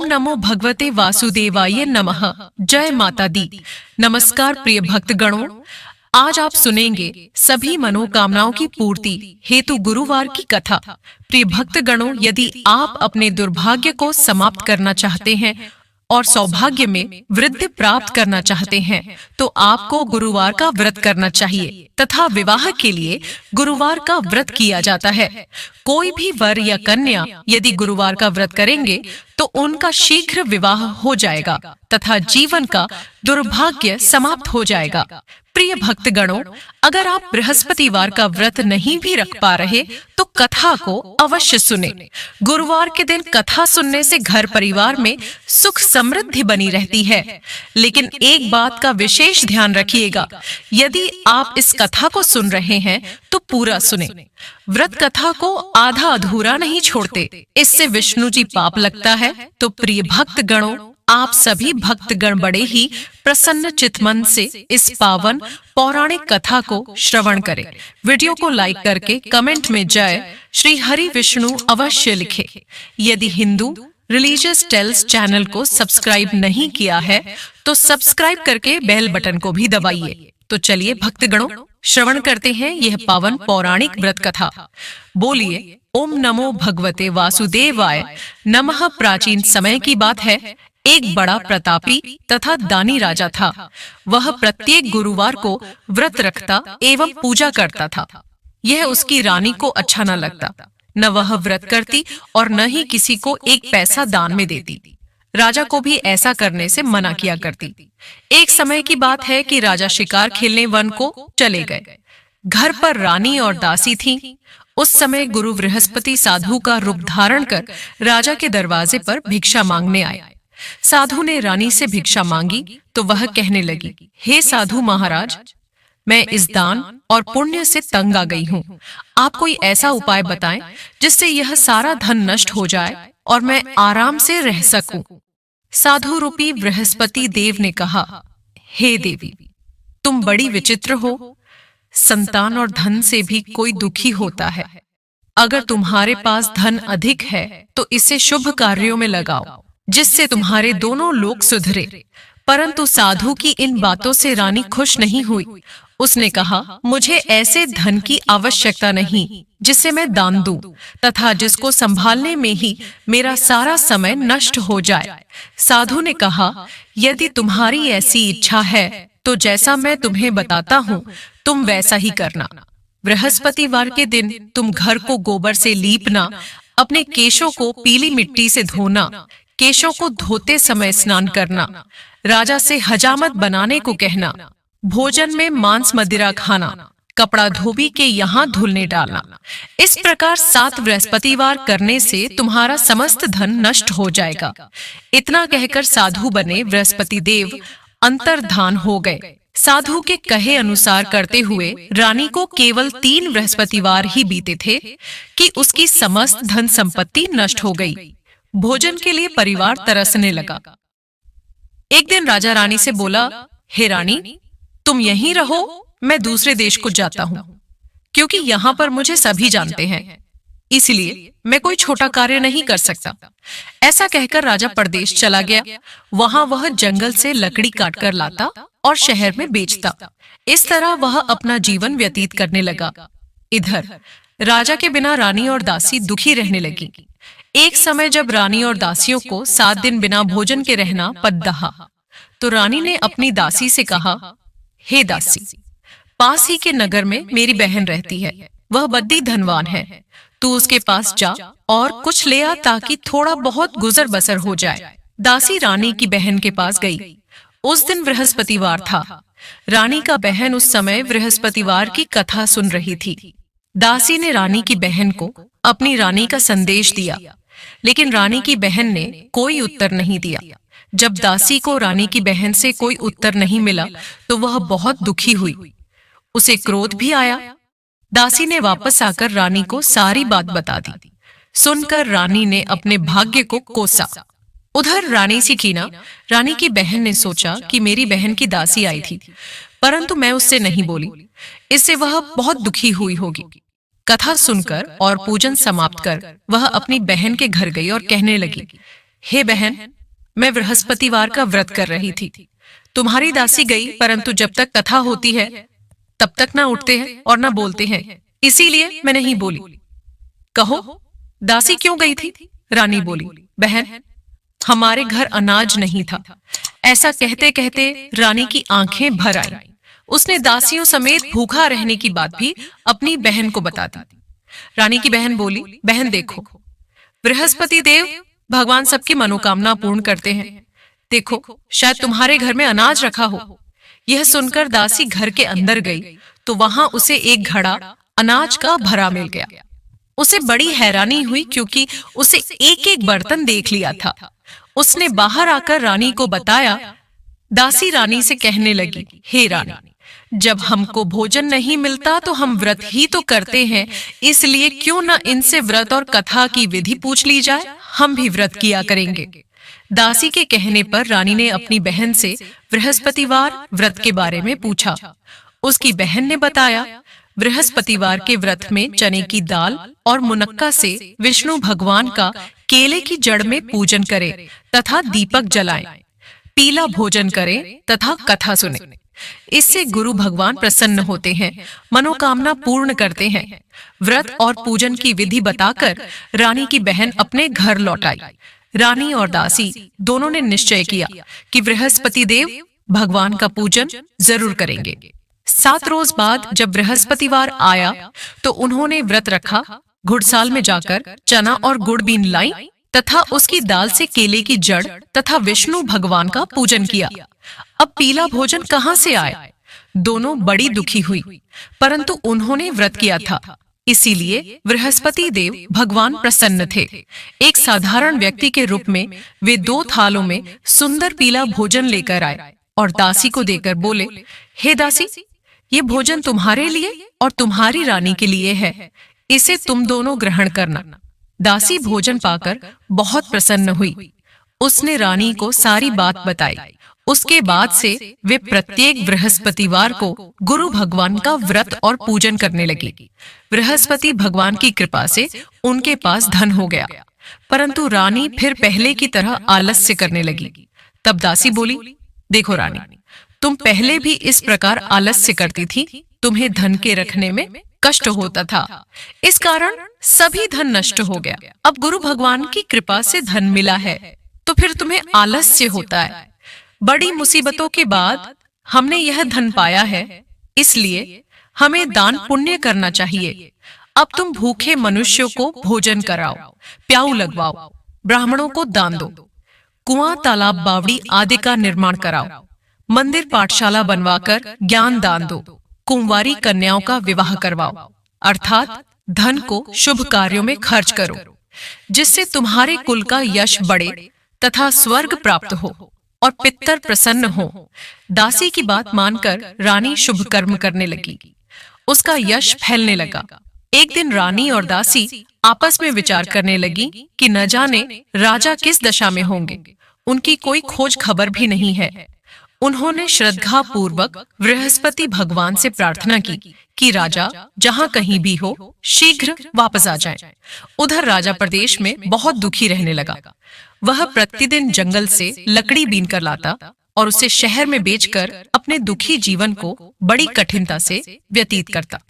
नमो भगवते वासुदेवाय नमः। जय माता दी। नमस्कार प्रिय भक्तगणों, आज आप सुनेंगे सभी मनोकामनाओं की पूर्ति हेतु गुरुवार की कथा। प्रिय भक्तगणों, यदि आप अपने दुर्भाग्य को समाप्त करना चाहते हैं और सौभाग्य में वृद्धि प्राप्त करना चाहते हैं तो आपको गुरुवार का व्रत करना चाहिए तथा विवाह के लिए गुरुवार का व्रत किया जाता है। कोई भी वर या कन्या यदि गुरुवार का व्रत करेंगे तो उनका शीघ्र विवाह हो जाएगा तथा जीवन का दुर्भाग्य समाप्त हो जाएगा। प्रिय भक्तगणों, अगर आप बृहस्पतिवार का व्रत नहीं भी रख पा रहे तो कथा को अवश्य सुने। गुरुवार के दिन कथा सुनने से घर परिवार में सुख समृद्धि बनी रहती है। लेकिन एक बात का विशेष ध्यान रखिएगा, यदि आप इस कथा को सुन रहे हैं तो पूरा सुने। व्रत कथा को आधा अधूरा नहीं छोड़ते, इससे विष्णु जी पाप लगता है। तो प्रिय भक्तगणों, आप सभी भक्तगण बड़े ही प्रसन्न चित्तमन से इस पावन पौराणिक कथा को श्रवण करें। वीडियो को लाइक करके कमेंट में जय श्री हरि विष्णु अवश्य लिखें। यदि हिंदू रिलीजियस टेल्स चैनल को सब्सक्राइब नहीं किया है तो सब्सक्राइब करके बेल बटन को भी दबाइए। तो चलिए भक्तगणों, श्रवण करते हैं यह पावन पौराणिक व्रत कथा। बोलिए ओम नमो भगवते वासुदेवाय नमः। प्राचीन समय की बात है, एक बड़ा प्रतापी तथा दानी राजा था। वह प्रत्येक गुरुवार को व्रत रखता एवं पूजा करता था। यह उसकी रानी को अच्छा न लगता। न वह व्रत करती और न ही किसी को एक पैसा दान में देती। राजा को भी ऐसा करने से मना किया करती। एक समय की बात है कि राजा शिकार खेलने वन को चले गए। घर पर रानी और दासी थीं। उस समय गुरु बृहस्पति साधु का रूप धारण कर राजा के दरवाजे पर भिक्षा मांगने आए। साधु ने रानी से भिक्षा मांगी तो वह कहने लगी, हे साधु महाराज, मैं इस दान और पुण्य से तंग आ गई हूँ। आप कोई ऐसा उपाय बताएं जिससे यह सारा धन नष्ट हो जाए और मैं आराम से रह सकूं। साधु रूपी बृहस्पति देव ने कहा, हे देवी, तुम बड़ी विचित्र हो। संतान और धन से भी कोई दुखी होता है। अगर तुम्हारे पास धन अधिक है तो इसे शुभ कार्यों में लगाओ जिससे तुम्हारे दोनों लोग सुधरे। परंतु साधु की इन बातों से रानी खुश नहीं हुई। उसने कहा, मुझे ऐसे धन की आवश्यकता नहीं जिसे मैं दान दूं तथा जिसको संभालने में ही मेरा सारा समय नष्ट हो जाए। साधु ने कहा, यदि तुम्हारी ऐसी इच्छा है तो जैसा मैं तुम्हें बताता हूँ तुम वैसा ही करना। बृहस्पतिवार के दिन तुम घर को गोबर से लीपना, अपने केशों को पीली मिट्टी से धोना, केशों को धोते समय स्नान करना, राजा से हजामत बनाने को कहना, भोजन में मांस मदिरा खाना, कपड़ा धोबी के यहाँ धुलने डालना। इस प्रकार 7 बृहस्पतिवार करने से तुम्हारा समस्त धन नष्ट हो जाएगा। इतना कहकर साधु बने बृहस्पति देव अंतर्धान हो गए। साधु के कहे अनुसार करते हुए रानी को केवल 3 बृहस्पतिवार ही बीते थे कि उसकी समस्त धन संपत्ति नष्ट हो गई। भोजन के लिए परिवार तरसने लगा। एक दिन राजा रानी से बोला, हे रानी, तुम यहीं रहो, मैं दूसरे देश को जाता हूँ, क्योंकि यहाँ पर मुझे सभी जानते हैं, इसलिए मैं कोई छोटा कार्य नहीं कर सकता। ऐसा कहकर राजा परदेश चला गया। वहां वह जंगल से लकड़ी काटकर लाता और शहर में बेचता। इस तरह वह अपना जीवन व्यतीत करने लगा। इधर राजा के बिना रानी और दासी दुखी रहने लगी। एक समय जब रानी और दासियों को 7 दिन बिना भोजन के रहना पद दहा, तो रानी ने अपनी दासी से कहा, हे दासी, पास ही के नगर में मेरी बहन रहती है। वह बद्दी धनवान है। तू उसके पास जा और कुछ ले आ ताकि थोड़ा बहुत गुजर बसर हो जाए। दासी रानी की बहन के पास गई। उस दिन बृहस्पतिवार था। रानी का बहन उस समय बृहस्पतिवार की कथा सुन रही थी। दासी ने रानी की बहन को अपनी रानी का संदेश दिया, लेकिन रानी की बहन ने कोई उत्तर नहीं दिया। जब दासी को रानी की बहन से कोई उत्तर नहीं मिला तो वह बहुत दुखी हुई। उसे क्रोध भी आया। दासी ने वापस आकर रानी को सारी बात बता दी। सुनकर रानी ने अपने भाग्य को कोसा। उधर रानी सिकीना, रानी की बहन ने सोचा कि मेरी बहन की दासी आई थी, परंतु मैं उससे नहीं बोली, इससे वह बहुत दुखी हुई होगी। कथा सुनकर और पूजन समाप्त कर वह अपनी बहन के घर गई और कहने लगी, हे बहन, मैं बृहस्पतिवार का व्रत कर रही थी। तुम्हारी दासी गई, परंतु जब तक कथा होती है तब तक ना उठते हैं और ना बोलते हैं, इसीलिए मैं नहीं बोली। कहो, दासी क्यों गई थी? रानी बोली, बहन, हमारे घर अनाज नहीं था। ऐसा कहते कहते रानी की आंखें भर आई। उसने दासियों समेत भूखा रहने की बात भी अपनी बहन को बता दी। रानी की बहन बोली, बहन देखो, बृहस्पति देव भगवान सबकी मनोकामना पूर्ण करते हैं। देखो, शायद तुम्हारे घर में अनाज रखा हो। यह सुनकर दासी घर के अंदर गई तो वहां उसे एक घड़ा अनाज का भरा मिल गया। उसे बड़ी हैरानी हुई क्योंकि उसे एक एक बर्तन देख लिया था। उसने बाहर आकर रानी को बताया। दासी रानी से कहने लगी, हे रानी, जब हमको भोजन नहीं मिलता तो हम व्रत ही तो करते हैं, इसलिए क्यों न इनसे व्रत और कथा की विधि पूछ ली जाए, हम भी व्रत किया करेंगे। दासी के कहने पर रानी ने अपनी बहन से बृहस्पतिवार व्रत के बारे में पूछा। उसकी बहन ने बताया, बृहस्पतिवार के व्रत में चने की दाल और मुनक्का से विष्णु भगवान का केले की जड़ में पूजन करें तथा दीपक जलाएं, पीला भोजन करें तथा कथा सुने। इससे गुरु भगवान प्रसन्न होते हैं, मनोकामना पूर्ण करते हैं। व्रत और पूजन की विधि बताकर रानी की बहन अपने घर लौट आई। रानी और दासी दोनों ने निश्चय किया कि बृहस्पति देव भगवान का पूजन जरूर करेंगे। 7 रोज बाद जब बृहस्पतिवार आया तो उन्होंने व्रत रखा, घुड़साल में जाकर चना और गुड़ बीन लाई तथा उसकी दाल से केले की जड़ तथा विष्णु भगवान का पूजन किया। अब पीला भोजन कहाँ से आया? दोनों बड़ी दुखी हुई, परंतु उन्होंने व्रत किया था, इसीलिए बृहस्पति देव भगवान प्रसन्न थे। एक साधारण व्यक्ति के रूप में वे 2 थालों में सुंदर पीला भोजन लेकर आए और दासी को देकर बोले, हे दासी, ये भोजन तुम्हारे लिए और तुम्हारी रानी के लिए है, इसे तुम दोनों ग्रहण करना। दासी भोजन पाकर बहुत प्रसन्न हुई। उसने रानी को सारी बात बताई। उसके बाद से वे प्रत्येक बृहस्पतिवार को गुरु भगवान का व्रत और पूजन करने लगी। बृहस्पति भगवान की कृपा से उनके पास धन हो गया, परंतु रानी फिर पहले की तरह आलस्य करने लगी। तब दासी बोली, देखो रानी, तुम पहले भी इस प्रकार आलस्य करती थी, तुम्हें धन के रखने में कष्ट होता था, इस कारण सभी धन नष्ट हो गया। अब गुरु भगवान की कृपा से धन मिला है तो फिर तुम्हें आलस्य होता है। बड़ी मुसीबतों के बाद हमने यह धन पाया है, इसलिए हमें दान पुण्य करना चाहिए। अब तुम भूखे मनुष्यों को भोजन कराओ, प्याऊ लगवाओ, ब्राह्मणों को दान दो, कुआं, तालाब, बावड़ी आदि का निर्माण कराओ, मंदिर पाठशाला बनवाकर ज्ञान दान दो, कुंवारी कन्याओं का विवाह करवाओ, अर्थात धन को शुभ कार्यों में खर्च करो, जिससे तुम्हारे कुल का यश बढ़े तथा स्वर्ग प्राप्त हो और पितर प्रसन्न हो। दासी की बात मानकर रानी शुभ कर्म करने लगी। उसका यश फैलने लगा। एक दिन रानी और दासी आपस में विचार करने लगी कि न जाने राजा किस दशा में होंगे, उनकी कोई खोज खबर भी नहीं है। उन्होंने श्रद्धा पूर्वक बृहस्पति भगवान से प्रार्थना की कि राजा जहाँ कहीं भी हो शीघ्र वापस आ जाएं। उधर राजा प्रदेश में बहुत दुखी रहने लगा। वह प्रतिदिन जंगल से लकड़ी बीन कर लाता और उसे शहर में बेचकर अपने दुखी जीवन को बड़ी कठिनता से व्यतीत करता।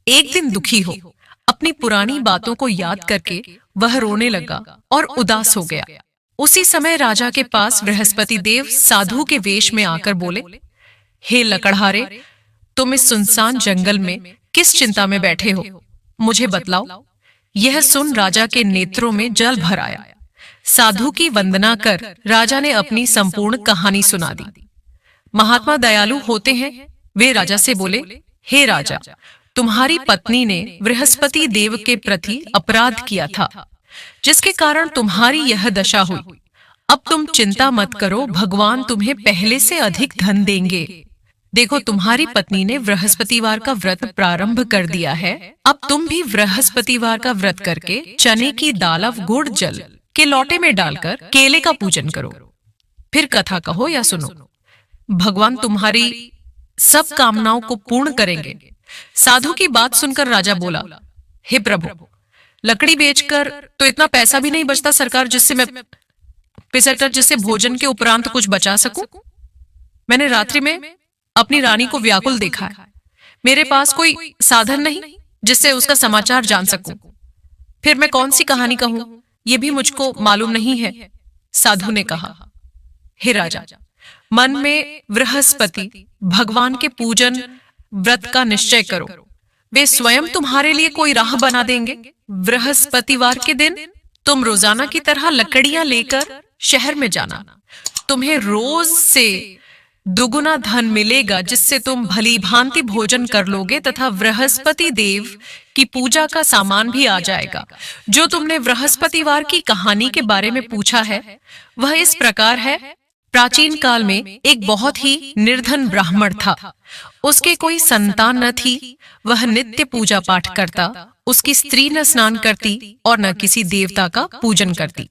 एक दिन दुखी हो अपनी पुरानी बातों को याद करके वह रोने लगा और उदास हो गया। उसी समय राजा के पास बृहस्पति देव साधु के वेश में आकर बोले, हे लकड़हारे, तुम इस सुनसान जंगल में किस चिंता में बैठे हो, मुझे बतलाओ। यह सुन राजा के नेत्रों में जल भर आया। साधु की वंदना कर राजा ने अपनी संपूर्ण कहानी सुना दी। महात्मा दयालु होते हैं। वे राजा से बोले, हे राजा, तुम्हारी पत्नी ने बृहस्पति देव के प्रति अपराध किया था, जिसके कारण तुम्हारी यह दशा हुई। अब तुम चिंता मत करो, भगवान तुम्हें पहले से अधिक धन देंगे। देखो, तुम्हारी पत्नी ने बृहस्पतिवार का व्रत प्रारंभ कर दिया है। अब तुम भी बृहस्पतिवार का व्रत करके चने की दाल और गुड़ जल के लोटे में डालकर केले का पूजन करो, फिर कथा कहो या सुनो। भगवान तुम्हारी सब कामनाओं को पूर्ण करेंगे। साधु की बात सुनकर राजा बोला, हे प्रभु, लकड़ी बेचकर तो इतना पैसा भी नहीं बचता सरकार, जिससे मैं पिसटर जिससे भोजन के उपरांत कुछ बचा सकूं? मैंने रात्रि में अपनी रानी को व्याकुल देखा है। मेरे पास कोई साधन नहीं जिससे उसका समाचार जान सकूं। फिर मैं कौन सी कहानी कहूं, यह भी मुझको मालूम नहीं है। साधु ने कहा, हे राजा, मन में बृहस्पति भगवान के पूजन व्रत का निश्चय करो। वे स्वयं तुम्हारे लिए कोई राह बना देंगे। बृहस्पतिवार के दिन तुम रोजाना की तरह लकड़ियां लेकर शहर में जाना। तुम्हें रोज से दुगुना धन मिलेगा, जिससे तुम भली भांति भोजन कर लोगे तथा बृहस्पति देव की पूजा का सामान भी आ जाएगा। जो तुमने बृहस्पतिवार की कहानी के बारे में पूछा है वह इस प्रकार है। प्राचीन काल में एक बहुत ही निर्धन ब्राह्मण था। उसके कोई संतान न थी। वह नित्य पूजा पाठ करता। उसकी स्त्री न स्नान करती और न किसी देवता का पूजन करती।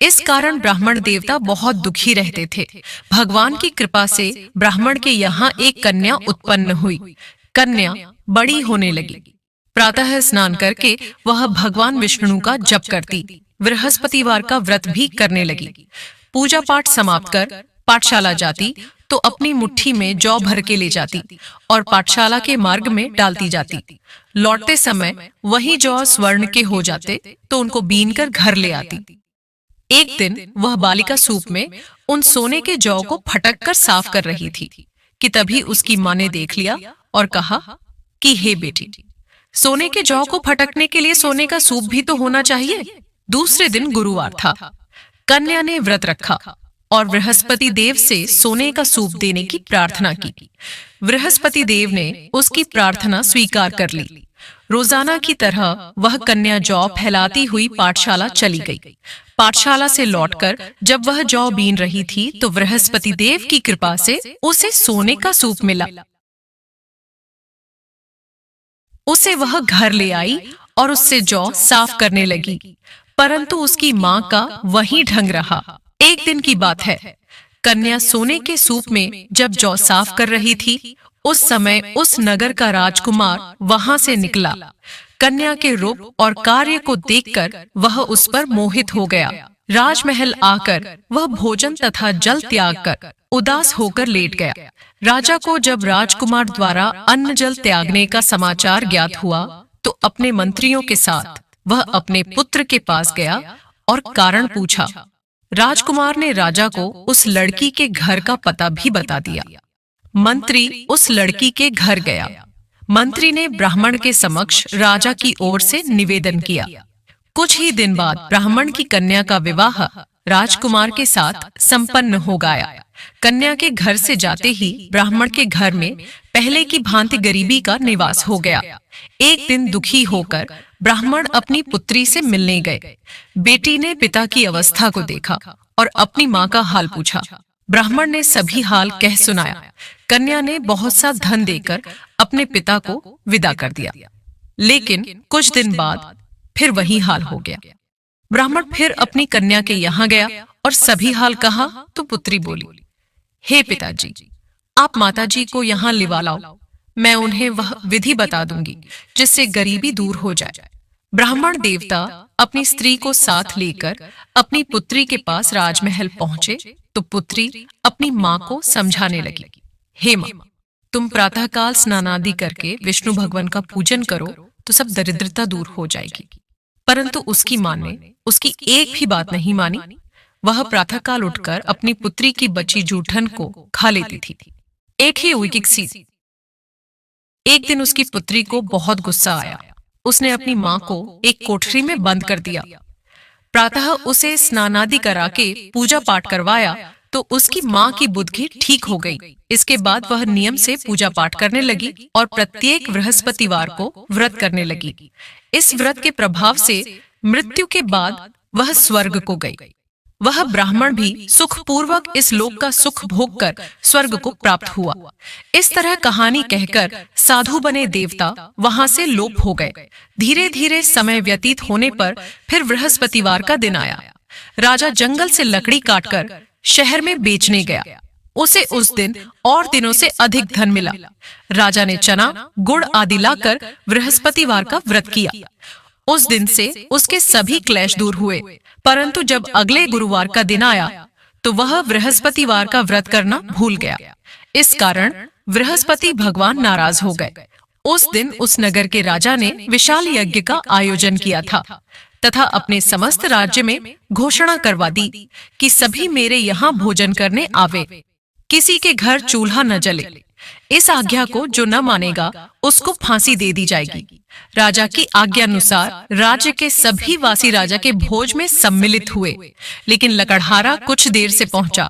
इस कारण ब्राह्मण देवता बहुत दुखी रहते थे। भगवान की कृपा से ब्राह्मण के यहाँ एक कन्या उत्पन्न हुई। कन्या बड़ी होने लगी। प्रातः स्नान करके वह भगवान विष्णु का जप करती। बृहस्पतिवार का व्रत भी करने लगी। पूजा पाठ समाप्त कर पाठशाला जाती तो अपनी मुट्ठी में जौ भर के ले जाती और पाठशाला के मार्ग में डालती जाती। लौटते समय वही जौ स्वर्ण के हो जाते तो उनको बीनकर घर ले आती। एक दिन वह बालिका सूप में उन सोने के जौ को फटक कर साफ कर रही थी कि तभी उसकी माँ ने देख लिया और कहा कि हे बेटी, सोने के जौ को फटकने के लिए सोने का सूप भी तो होना चाहिए। दूसरे दिन गुरुवार था। कन्या ने व्रत रखा और बृहस्पति देव से सोने का सूप देने की प्रार्थना की। बृहस्पति देव ने उसकी प्रार्थना स्वीकार कर ली। रोजाना की तरह वह कन्या जौ फैलाती हुई पाठशाला चली गई। पाठशाला से लौटकर जब वह जौ बीन रही थी तो बृहस्पति देव की कृपा से उसे सोने का सूप मिला। उसे वह घर ले आई और उससे जौ साफ करने लगी, परंतु उसकी माँ का वही ढंग रहा। एक दिन की बात है, कन्या सोने के सूप में जब जौ साफ कर रही थी, उस समय उस नगर का राजकुमार वहां से निकला। कन्या के रूप और कार्य को देखकर वह उस पर मोहित हो गया। राजमहल आकर वह भोजन तथा जल त्याग कर उदास होकर लेट गया। राजा को जब राजकुमार द्वारा अन्न जल त्यागने का समाचार ज्ञात हुआ तो अपने मंत्रियों के साथ वह अपने पुत्र के पास गया और कारण पूछा। राजकुमार ने राजा को उस लड़की के घर का पता भी बता दिया। मंत्री उस लड़की के घर गया। मंत्री ने ब्राह्मण के समक्ष राजा की ओर से निवेदन किया। कुछ ही दिन बाद ब्राह्मण की कन्या का विवाह राजकुमार के साथ संपन्न हो गया। कन्या के घर से जाते ही ब्राह्मण के घर में पहले की भांति गरीबी का निवास हो गया। एक दिन दुखी होकर ब्राह्मण अपनी पुत्री से मिलने गए। बेटी ने पिता की अवस्था को देखा और अपनी माँ का हाल पूछा। ब्राह्मण ने सभी हाल कह सुनाया। कन्या ने बहुत सा धन देकर अपने पिता को विदा कर दिया। लेकिन कुछ दिन बाद फिर वही हाल हो गया। ब्राह्मण फिर अपनी कन्या के यहाँ गया और सभी हाल कहा तो पुत्री बोली, हे पिताजी, आप माताजी को यहाँ लिवा लाओ। मैं उन्हें वह विधि बता दूंगी जिससे गरीबी दूर हो जाए। ब्राह्मण देवता अपनी स्त्री को साथ लेकर अपनी पुत्री के पास राजमहल पहुंचे तो पुत्री अपनी माँ को समझाने लगी, हे माँ, तुम प्रातःकाल स्नानादि करके विष्णु भगवान का पूजन करो तो सब दरिद्रता दूर हो जाएगी। परंतु उसकी माँ ने उसकी एक भी बात नहीं मानी। वह प्रातःकाल उठकर अपनी पुत्री की बची जूठन को खा लेती थी। एक ही उइकिक सी। एक दिन उसकी पुत्री को बहुत गुस्सा आया। उसने अपनी माँ को एक कोठरी में बंद कर दिया। प्रातः उसे स्नानादि करा के पूजा पाठ करवाया तो उसकी माँ की बुद्धि ठीक हो गई। इसके बाद वह नियम से पूजा पाठ करने लगी और प्रत्येक बृहस्पतिवार को व्रत करने लगी। इस व्रत के प्रभाव से मृत्यु के बाद वह स्वर्ग को गई। वह ब्राह्मण भी सुखपूर्वक इस लोक का सुख भोग कर स्वर्ग को प्राप्त हुआ। इस तरह कहानी कहकर साधु बने देवता वहां से लोप हो गए। धीरे धीरे समय व्यतीत होने पर फिर बृहस्पतिवार का दिन आया। राजा जंगल से लकड़ी काटकर शहर में बेचने गया। उसे उस दिन और दिनों से अधिक धन मिला। राजा ने चना, गुड़ आदि लाकर बृहस्पतिवार का व्रत किया उस दिन से उसके सभी क्लेश दूर हुए। परंतु जब अगले गुरुवार का दिन आया तो वह बृहस्पतिवार का व्रत करना भूल गया। इस कारण बृहस्पति भगवान नाराज हो गए। उस दिन उस नगर के राजा ने विशाल यज्ञ का आयोजन किया था तथा अपने समस्त राज्य में घोषणा करवा दी कि सभी मेरे यहाँ भोजन करने आवे, किसी के घर चूल्हा न जले। इस आज्ञा को जो न मानेगा उसको फांसी दे दी जाएगी। राजा की आज्ञानुसार राज्य के सभी वासी राजा के भोज में सम्मिलित हुए, लेकिन लकड़हारा कुछ देर से पहुंचा,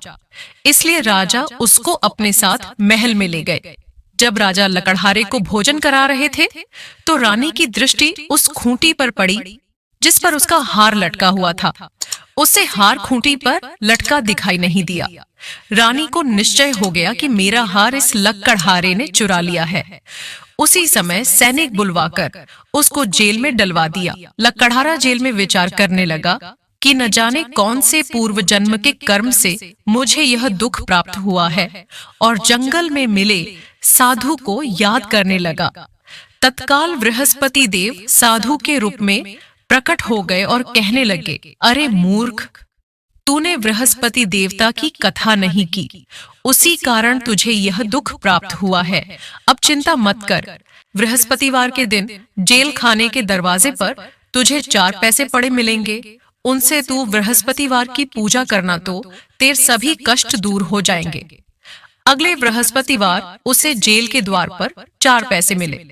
इसलिए राजा उसको अपने साथ महल में ले गए। जब राजा लकड़हारे को भोजन करा रहे थे तो रानी की दृष्टि उस खूंटी पर पड़ी जिस पर उसका हार लटका हुआ था। उसे हार खूंटी पर लटका दिखाई नहीं दिया। रानी को निश्चय हो गया कि मेरा हार इस लकड़हारे ने चुरा लिया है। उसी समय सैनिक बुलवाकर उसको जेल में डलवा दिया। लकड़हारा जेल में विचार करने लगा कि न जाने कौन से पूर्व जन्म के कर्म से मुझे यह दुख प्राप्त हुआ है, और जंगल में मिले साधु को याद करने लगा। तत्काल बृहस्पति देव साधु के रूप में प्रकट हो गए और कहने लगे, अरे मूर्ख, तूने बृहस्पति देवता की कथा नहीं की, उसी कारण तुझे यह दुख प्राप्त हुआ है। अब चिंता मत कर। बृहस्पतिवार के दिन जेल खाने के दरवाजे पर तुझे 4 पैसे पड़े मिलेंगे। उनसे तू बृहस्पतिवार की पूजा करना तो तेरे सभी कष्ट दूर हो जाएंगे। अगले बृहस्पतिवार उसे जेल के द्वार पर 4 पैसे मिले।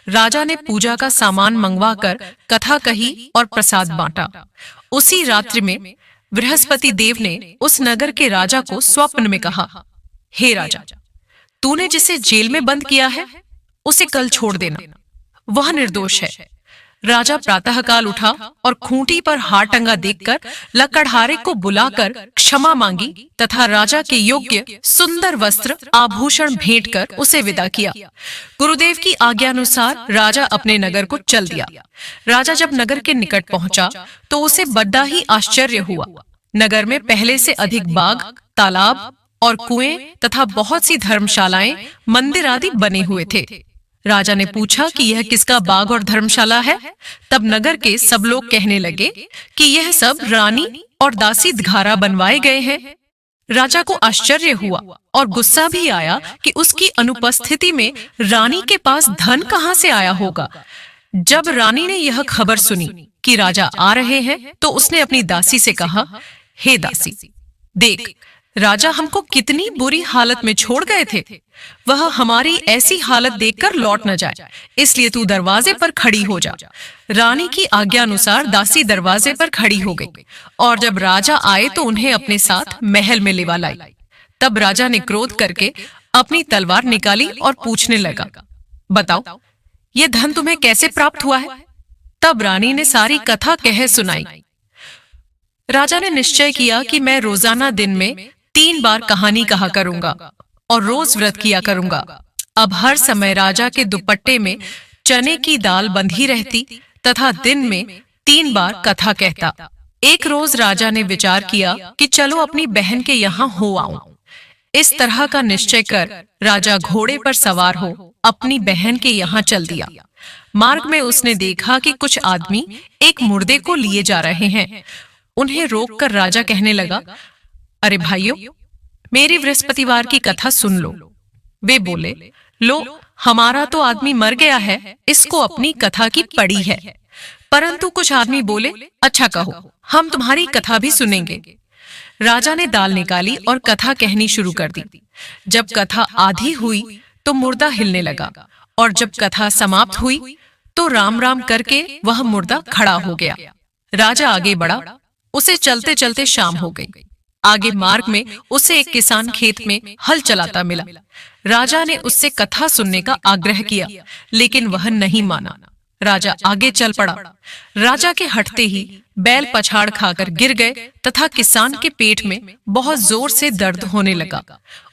राजा ने पूजा का सामान मंगवाकर कथा कही और प्रसाद बांटा। उसी रात्रि में बृहस्पति देव ने उस नगर के राजा को स्वप्न में कहा, हे राजा, तूने जिसे जेल में बंद किया है उसे कल छोड़ देना, वह निर्दोष है। राजा प्रातःकाल उठा और खूंटी पर हार टंगा देखकर लकड़हारे को बुलाकर क्षमा मांगी तथा राजा के योग्य सुंदर वस्त्र आभूषण भेंट कर उसे विदा किया। गुरुदेव की आज्ञानुसार राजा अपने नगर को चल दिया। राजा जब नगर के निकट पहुंचा तो उसे बड़ा ही आश्चर्य हुआ। नगर में पहले से अधिक बाग, तालाब और कुएं तथा बहुत सी धर्मशालाएं, मंदिर आदि बने हुए थे। राजा ने पूछा कि यह किसका बाग और धर्मशाला है। तब नगर के सब लोग कहने लगे कि यह सब रानी और दासी द्वारा बनवाए गए हैं। राजा को आश्चर्य हुआ और गुस्सा भी आया कि उसकी अनुपस्थिति में रानी के पास धन कहां से आया होगा। जब रानी ने यह खबर सुनी कि राजा आ रहे हैं तो उसने अपनी दासी से कहा, हे दासी, देख, राजा हमको कितनी बुरी हालत में छोड़ गए थे। वह हमारी ऐसी हालत देखकर लौट न जाए, इसलिए तू दरवाजे पर खड़ी हो जा। रानी की आज्ञा अनुसार दासी दरवाजे पर खड़ी हो गई और जब राजा आए तो उन्हें अपने साथ महल में लेवा लाई। तब राजा ने क्रोध करके अपनी तलवार निकाली और पूछने लगा, बताओ, यह धन तुम्हें कैसे प्राप्त हुआ है? तब रानी ने सारी कथा कह सुनाई। राजा ने निश्चय किया कि मैं रोजाना दिन में 3 बार कहानी कहा करूंगा और रोज व्रत किया करूंगा। अब हर समय राजा के दुपट्टे में चने की दाल बंधी रहती तथा दिन में 3 बार कथा कहता। एक रोज राजा ने विचार किया कि चलो अपनी बहन के यहाँ हो आऊं। इस तरह का निश्चय कर राजा घोड़े पर सवार हो अपनी बहन के यहाँ चल दिया। मार्ग में उसने देखा कि कुछ आदमी एक मुर्दे को लिए जा रहे हैं। उन्हें रोककर राजा कहने लगा, अरे भाइयों, मेरी बृहस्पतिवार की कथा सुन लो। वे बोले, लो, हमारा तो आदमी मर गया है, इसको अपनी कथा की पड़ी है। परंतु कुछ आदमी बोले, अच्छा कहो, हम तुम्हारी कथा भी सुनेंगे। राजा ने दाल निकाली और कथा कहनी शुरू कर दी। जब कथा आधी हुई तो मुर्दा हिलने लगा और जब कथा समाप्त हुई तो राम राम करके वह मुर्दा खड़ा हो गया। राजा आगे बढ़ा, उसे चलते चलते शाम हो गई। आगे मार्ग में उसे एक किसान खेत में हल चलाता मिला। राजा ने उससे कथा सुनने का आग्रह किया, लेकिन वह नहीं माना। राजा आगे चल पड़ा। राजा के हटते ही बैल पछाड़ खाकर गिर गए तथा किसान के पेट में बहुत जोर से दर्द होने लगा।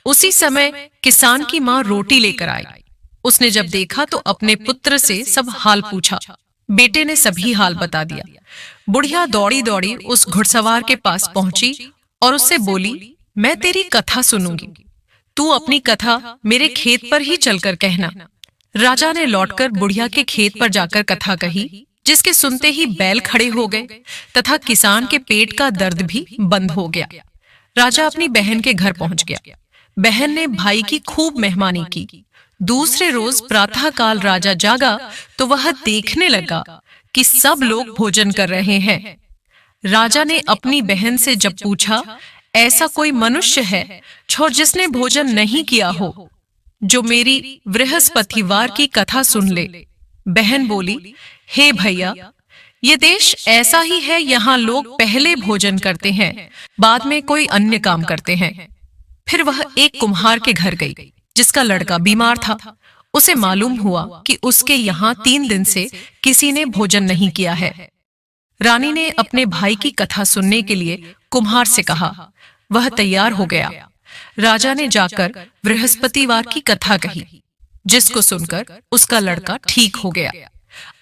उसी समय किसान की माँ रोटी लेकर आई। उसने जब देखा तो अपने पुत्र से सब हाल पूछा। बेटे ने सभी हाल बता दिया। बुढ़िया दौड़ी दौड़ी उस घुड़सवार के पास पहुंची और उससे बोली, मैं तेरी कथा सुनूंगी, तू अपनी कथा मेरे खेत पर ही चलकर कहना। राजा ने लौटकर बुढ़िया के खेत पर जाकर कथा कही। जिसके सुनते ही बैल खड़े हो गए तथा किसान के पेट का दर्द भी बंद हो गया। राजा अपनी बहन के घर पहुंच गया। बहन ने भाई की खूब मेहमानी की। दूसरे रोज प्रातःकाल राजा जागा तो वह देखने लगा कि सब लोग भोजन कर रहे हैं। राजा ने अपनी बहन से जब पूछा, ऐसा कोई मनुष्य है जो जिसने भोजन नहीं किया हो, जो मेरी बृहस्पतिवार की कथा सुन ले? बहन बोली, हे भैया, ये देश ऐसा ही है, यहाँ लोग पहले भोजन करते हैं, बाद में कोई अन्य काम करते हैं। फिर वह एक कुम्हार के घर गई, जिसका लड़का बीमार था। उसे मालूम हुआ कि उसके यहाँ 3 दिन से किसी ने भोजन नहीं किया है। रानी ने अपने भाई की कथा सुनने के लिए कुम्हार से कहा। वह तैयार हो गया। राजा ने जाकर बृहस्पतिवार की कथा कही, जिसको सुनकर उसका लड़का ठीक हो गया।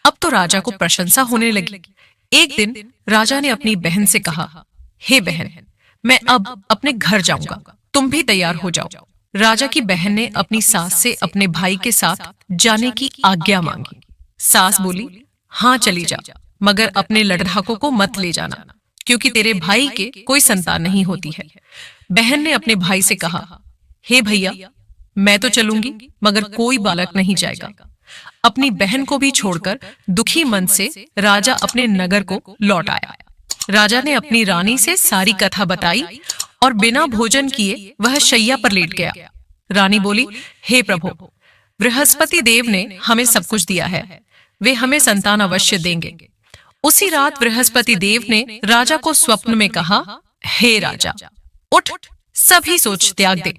अब तो राजा को प्रशंसा होने लगी। एक दिन राजा ने अपनी बहन से कहा, हे बहन, मैं अब अपने घर जाऊंगा, तुम भी तैयार हो जाओ। राजा की बहन ने अपनी सास से अपने भाई के साथ जाने की आज्ञा मांगी। सास बोली, हाँ चली जा, मगर अपने लड़धाकों को मत ले जाना, क्योंकि तेरे भाई के कोई संतान नहीं होती है। बहन ने अपने भाई से कहा, हे भैया, मैं तो चलूंगी, मगर कोई बालक नहीं जाएगा। अपनी बहन को भी छोड़कर दुखी मन से राजा अपने नगर को लौट आया। राजा ने अपनी रानी से सारी कथा बताई और बिना भोजन किए वह शैया पर लेट गया। रानी बोली, हे प्रभु, बृहस्पति देव ने हमें सब कुछ दिया है, वे हमें संतान अवश्य देंगे। उसी रात बृहस्पति देव ने राजा को स्वप्न में कहा, हे राजा, उठ, सभी सोच त्याग दे,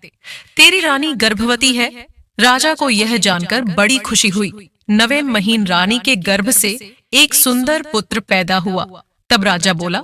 तेरी रानी गर्भवती है। राजा को यह जानकर बड़ी खुशी हुई। 9वें महीन रानी के गर्भ से एक सुंदर पुत्र पैदा हुआ। तब राजा बोला,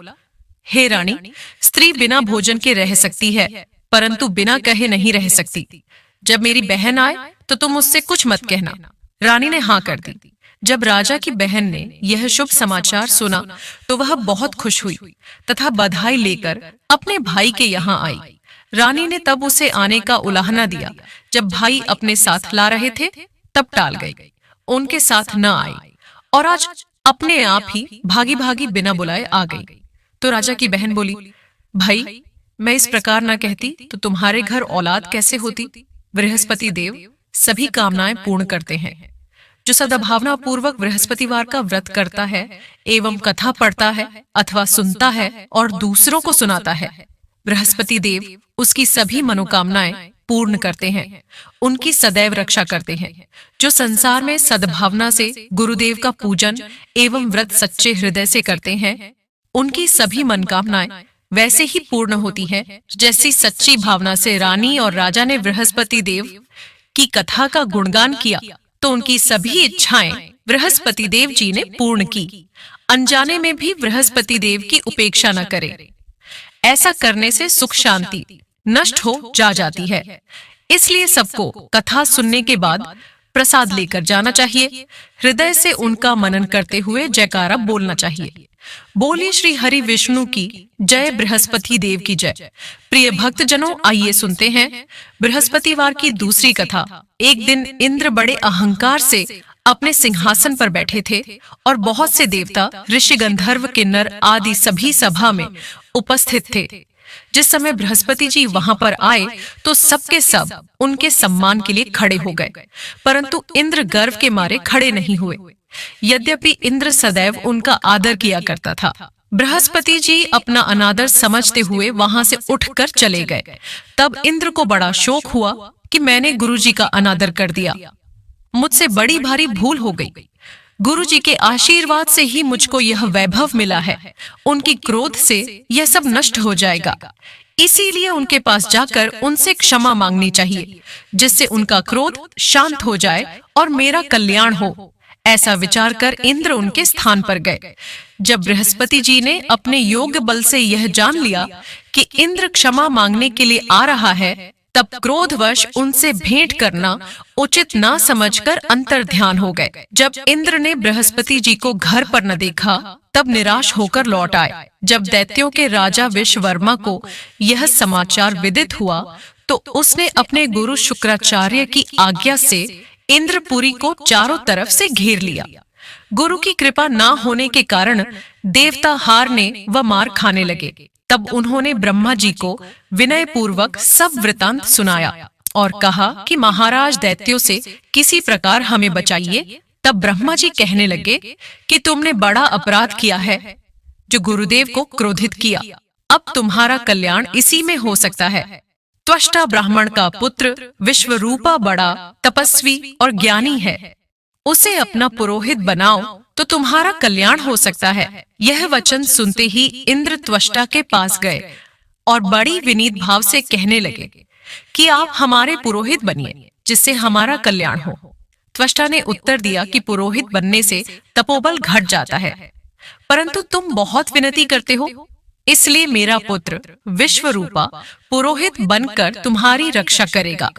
हे रानी, स्त्री बिना भोजन के रह सकती है, परंतु बिना कहे नहीं रह सकती। जब मेरी बहन आए तो तुम उससे कुछ मत कहना। रानी ने हाँ कर दी। जब राजा की बहन ने यह शुभ समाचार सुना तो वह बहुत खुश हुई तथा बधाई लेकर अपने भाई के यहाँ आई। रानी ने तब उसे आने का उलाहना दिया। जब भाई अपने साथ ला रहे थे तब टाल गई, उनके साथ न आई और आज अपने आप ही भागी भागी बिना बुलाए आ गई। तो राजा की बहन बोली, भाई, मैं इस प्रकार न कहती तो तुम्हारे घर औलाद कैसे होती? बृहस्पति देव सभी कामनाएं पूर्ण करते हैं। जो सद्भावना पूर्वक बृहस्पतिवार का व्रत करता है एवं कथा पढ़ता है अथवा सुनता है और दूसरों को सुनाता है, बृहस्पति देव उसकी सभी मनोकामनाएं पूर्ण करते हैं, उनकी सदैव रक्षा करते हैं। जो संसार में सद्भावना से गुरुदेव का पूजन एवं व्रत सच्चे हृदय से करते हैं, उनकी सभी मनोकामनाएं वैसे ही पूर्ण होती हैं जैसी सच्ची भावना से रानी और राजा ने बृहस्पति देव की कथा का गुणगान किया तो उनकी सभी इच्छाएं बृहस्पति देव जी ने पूर्ण की। अनजाने में भी बृहस्पति देव की उपेक्षा न करें। ऐसा करने से सुख शांति नष्ट हो जाती है। इसलिए सबको कथा सुनने के बाद प्रसाद लेकर जाना चाहिए। हृदय से उनका मनन करते हुए जयकारा बोलना चाहिए। बोलिए श्री हरि विष्णु की जय, बृहस्पति देव की जय। प्रिय भक्तजनों, आइए सुनते हैं बृहस्पतिवार की दूसरी कथा। एक दिन इंद्र बड़े अहंकार से अपने सिंहासन पर बैठे थे और बहुत से देवता, ऋषि, गंधर्व, किन्नर आदि सभी सभा में उपस्थित थे। जिस समय बृहस्पति जी वहां पर आए तो सबके सब उनके सम्मान के लिए खड़े हो गए, परंतु इंद्र गर्व के मारे खड़े नहीं हुए। यद्यपि इंद्र सदैव उनका आदर किया करता था। बृहस्पति जी अपना अनादर समझते हुए वहां से उठकर चले गए। तब इंद्र को बड़ा शोक हुआ कि मैंने गुरुजी का अनादर कर दिया, मुझसे बड़ी भारी भूल हो गई। गुरुजी के आशीर्वाद से ही मुझको यह वैभव मिला है, उनकी क्रोध से यह सब नष्ट हो जाएगा। इसीलिए उनके पास जाकर उनसे क्षमा मांगनी चाहिए, जिससे उनका क्रोध शांत हो जाए और मेरा कल्याण हो। ऐसा विचार कर इंद्र उनके स्थान पर गए। जब बृहस्पति जी ने अपने योग बल से यह जान लिया कि इंद्र क्षमा मांगने के लिए आ रहा है, तब क्रोधवश उनसे भेंट करना उचित ना समझकर अंतर ध्यान हो गए। जब इंद्र ने बृहस्पति जी को घर पर न देखा, तब निराश होकर लौट आए। जब दैत्यों के राजा विश्ववर्मा को यह समाचार विदित हुआ, तो उसने अपने गुरु शुक्राचार्य की आज्ञा से इंद्रपुरी को चारों तरफ से घेर लिया। गुरु की कृपा न होने के कारण देवता हारने व मार खाने लगे। तब उन्होंने ब्रह्मा जी को विनय पूर्वक सब वृतांत सुनाया और कहा कि महाराज दैत्यों से किसी प्रकार हमें बचाइए। तब ब्रह्मा जी कहने लगे कि तुमने बड़ा अपराध किया है जो गुरुदेव को क्रोधित किया। अब तुम्हारा कल्याण इसी में हो सकता है। त्वष्टा ब्राह्मण का पुत्र विश्वरूपा बड़ा तपस्वी और ज्ञानी है, उसे अपना पुरोहित बनाओ तो तुम्हारा कल्याण हो सकता है। यह वचन सुनते ही इंद्र त्वष्टा के पास गए और बड़ी विनीत भाव से कहने लगे कि आप हमारे पुरोहित बनिए जिससे हमारा कल्याण हो। त्वष्टा ने उत्तर दिया कि पुरोहित बनने से तपोबल घट जाता है, परंतु तुम बहुत विनती करते हो, इसलिए मेरा पुत्र विश्वरूपा पुरोहित बनकर तुम्हारी रक्षा करेगा।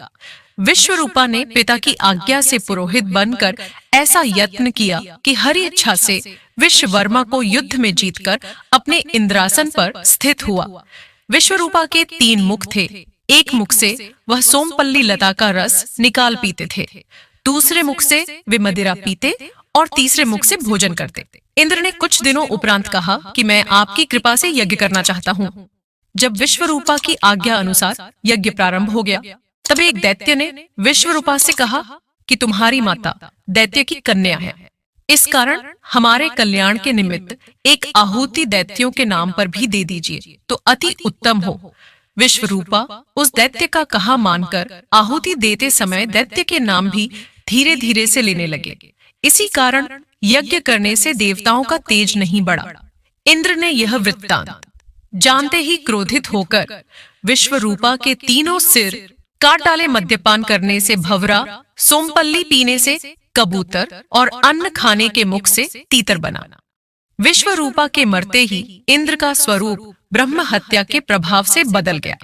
विश्वरूपा ने पिता की आज्ञा से पुरोहित बनकर ऐसा यत्न किया कि हरि इच्छा से विश्ववर्मा को युद्ध में जीतकर अपने इंद्रासन पर स्थित हुआ। विश्वरूपा के 3 मुख थे। एक मुख से वह सोमपल्ली लता का रस निकाल पीते थे, दूसरे मुख से वे मदिरा पीते और तीसरे मुख से भोजन करते। इंद्र ने कुछ दिनों उपरांत कहा कि मैं आपकी कृपा से यज्ञ करना चाहता हूँ। जब विश्वरूपा की आज्ञा अनुसार यज्ञ प्रारंभ हो गया, तब एक दैत्य ने विश्वरूपा से कहा कि तुम्हारी माता दैत्य की कन्या है, इस कारण हमारे कल्याण के निमित्त एक आहुति दैत्यों के नाम पर भी दे दीजिए तो अति उत्तम हो। विश्वरूपा उस दैत्य का कहा मानकर आहुति देते समय दैत्य के नाम भी धीरे धीरे से लेने लगे। इसी कारण यज्ञ करने से देवताओं का तेज नहीं बढ़ा। इंद्र ने यह वृत्तांत जानते ही क्रोधित होकर विश्वरूपा के 3 सिर काट डाले। मद्यपान करने से भंवरा, सोमपल्ली पीने से कबूतर और अन्न खाने के मुख से तीतर बना। विश्वरूपा के मरते ही इंद्र का स्वरूप ब्रह्म हत्या के प्रभाव से बदल गया।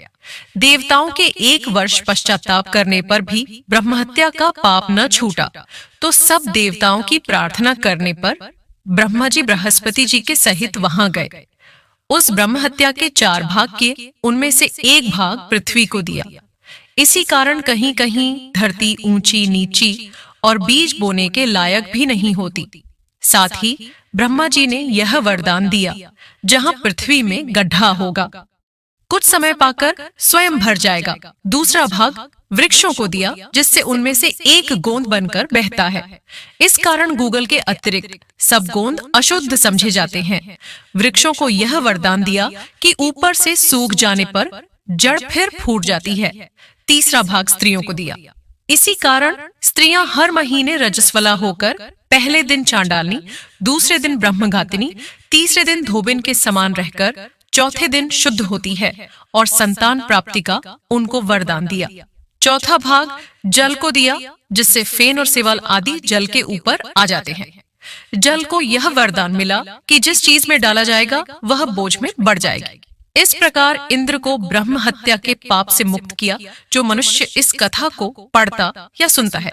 देवताओं के 1 वर्ष पश्चाताप करने पर भी ब्रह्म हत्या का पाप न छूटा, तो सब देवताओं की प्रार्थना करने पर ब्रह्मा जी बृहस्पति जी के सहित वहां गए। उस ब्रह्म हत्या के 4 भाग किए, उनमें से 1 भाग पृथ्वी को दिया। इसी कारण कहीं कहीं धरती ऊंची नीची और बीज बोने के लायक भी नहीं होती। साथ ही ब्रह्मा जी ने यह वरदान दिया, जहां पृथ्वी में गड्ढा होगा, कुछ समय पाकर स्वयं भर जाएगा। दूसरा भाग वृक्षों को दिया, जिससे उनमें से 1 गोंद बनकर बहता है। इस कारण गूगल के अतिरिक्त सब गोंद अशुद्ध समझे जाते हैं। वृक्षों को यह वरदान दिया कि ऊपर से सूख जाने पर जड़ फिर फूट जाती है। तीसरा भाग स्त्रियों को दिया। इसी कारण स्त्रियां हर महीने रजस्वला होकर पहले दिन चांडालनी, दूसरे दिन ब्रह्मघातिनी, तीसरे दिन धोबिन के समान रहकर चौथे दिन शुद्ध होती है और संतान प्राप्ति का उनको वरदान दिया। चौथा भाग जल को दिया, जिससे फेन और सिवाल आदि जल के ऊपर आ जाते हैं। जल को यह वरदान मिला कि जिस चीज में डाला जाएगा वह बोझ में बढ़ जाएगी। इस प्रकार इंद्र को ब्रह्म हत्या के पाप से मुक्त किया। जो मनुष्य इस कथा को पढ़ता या सुनता है,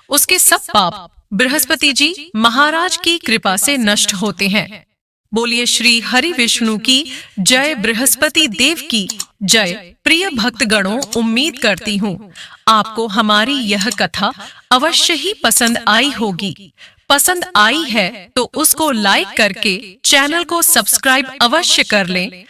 उसके सब पाप बृहस्पति जी महाराज की कृपा से नष्ट होते हैं। बोलिए श्री हरि विष्णु की जय, बृहस्पति देव की जय। प्रिय भक्तगणों, उम्मीद करती हूँ आपको हमारी यह कथा अवश्य ही पसंद आई होगी। पसंद आई है तो उसको लाइक करके चैनल को सब्सक्राइब अवश्य कर लें